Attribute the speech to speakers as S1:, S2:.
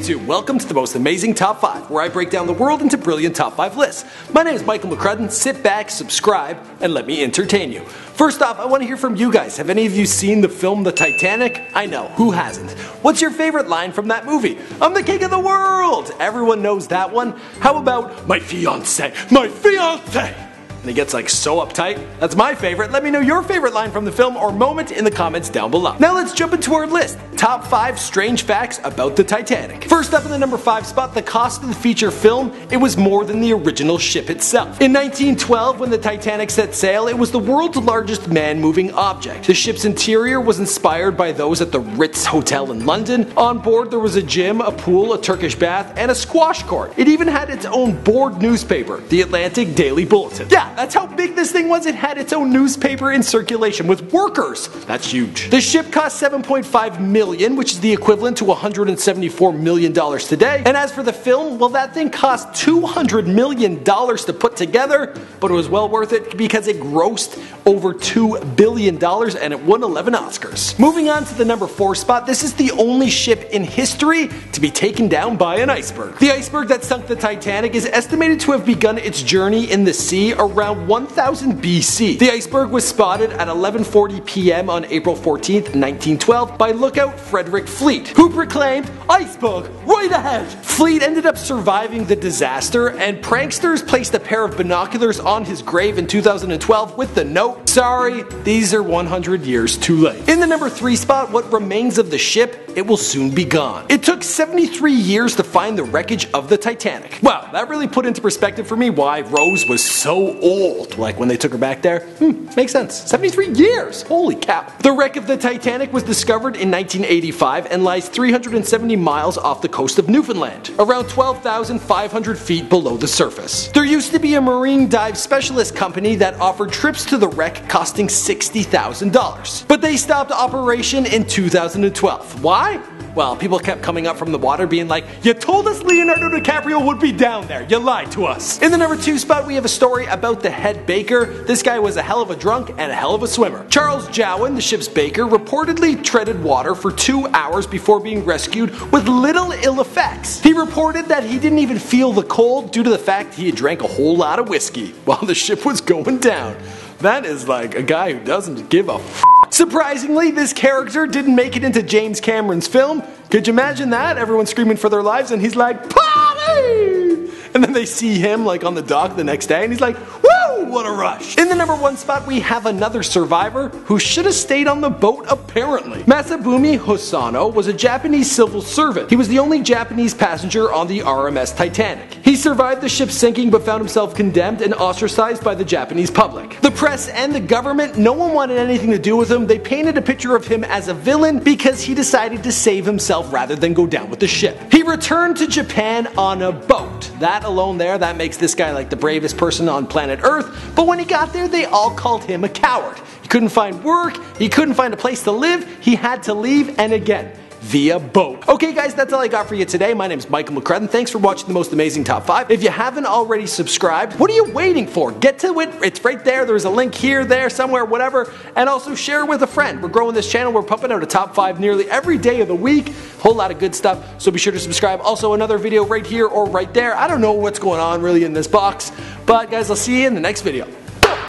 S1: YouTube, welcome to the most amazing top 5, where I break down the world into brilliant top 5 lists. My name is Michael McCrudden, sit back, subscribe, and let me entertain you. First off, I want to hear from you guys. Have any of you seen the film The Titanic? I know, who hasn't? What's your favorite line from that movie? I'm the king of the world! Everyone knows that one. How about, my fiance, my fiance? And he gets like so uptight. That's my favorite. Let me know your favorite line from the film or moment in the comments down below. Now let's jump into our list. Top 5 strange facts about the Titanic. First up in the number 5 spot, the cost of the feature film, it was more than the original ship itself. In 1912, when the Titanic set sail, it was the world's largest man-moving object. The ship's interior was inspired by those at the Ritz Hotel in London. On board there was a gym, a pool, a Turkish bath, and a squash court. It even had its own board newspaper, the Atlantic Daily Bulletin. Yeah, that's how big this thing was. It had its own newspaper in circulation with workers. That's huge. The ship cost $7.5 million, which is the equivalent to $174 million today. And as for the film, well, that thing cost $200 million to put together, but it was well worth it because it grossed over $2 billion and it won 11 Oscars. Moving on to the number 4 spot, this is the only ship in history to be taken down by an iceberg. The iceberg that sunk the Titanic is estimated to have begun its journey in the sea around 1000 BC. The iceberg was spotted at 11:40 p.m. on April 14th, 1912 by lookout Frederick Fleet, who proclaimed, "Iceberg, right ahead!" Fleet ended up surviving the disaster, and pranksters placed a pair of binoculars on his grave in 2012 with the note, "Sorry, these are 100 years too late." In the number 3 spot, what remains of the ship, it will soon be gone. It took 73 years to find the wreckage of the Titanic. Wow, that really put into perspective for me why Rose was so old. Like when they took her back there. Makes sense. 73 years! Holy cow. The wreck of the Titanic was discovered in 1985 and lies 370 miles off the coast of Newfoundland, around 12,500 feet below the surface. There used to be a marine dive specialist company that offered trips to the wreck costing $60,000. But they stopped operation in 2012. Why? Well, people kept coming up from the water being like, "You told us Leonardo DiCaprio would be down there. You lied to us." In the number 2 spot, we have a story about the head baker. This guy was a hell of a drunk and a hell of a swimmer. Charles Jowen, the ship's baker, reportedly treaded water for 2 hours before being rescued with little ill effects. He reported that he didn't even feel the cold due to the fact he had drank a whole lot of whiskey while the ship was going down. That is like a guy who doesn't give a f***. Surprisingly, this character didn't make it into James Cameron's film. Could you imagine that? Everyone's screaming for their lives and he's like, "Party!" And then they see him like on the dock the next day and he's like, "Woo, what a rush." In the number 1 spot, we have another survivor who should have stayed on the boat apparently. Masabumi Hosono was a Japanese civil servant. He was the only Japanese passenger on the RMS Titanic. He survived the ship sinking but found himself condemned and ostracized by the Japanese public. The press and the government, no one wanted anything to do with him. They painted a picture of him as a villain because he decided to save himself rather than go down with the ship. He returned to Japan on a boat. That alone there, that makes this guy like the bravest person on planet Earth, but when he got there, they all called him a coward. He couldn't find work, he couldn't find a place to live, he had to leave, and again, via boat. Okay guys, that's all I got for you today. My name is Michael McCrudden. Thanks for watching the most amazing top 5. If you haven't already subscribed, what are you waiting for? Get to it. It's right there. There's a link here, there, somewhere, whatever. And also share with a friend. We're growing this channel. We're pumping out a top 5 nearly every day of the week. Whole lot of good stuff. So be sure to subscribe. Also another video right here or right there. I don't know what's going on really in this box. But guys, I'll see you in the next video.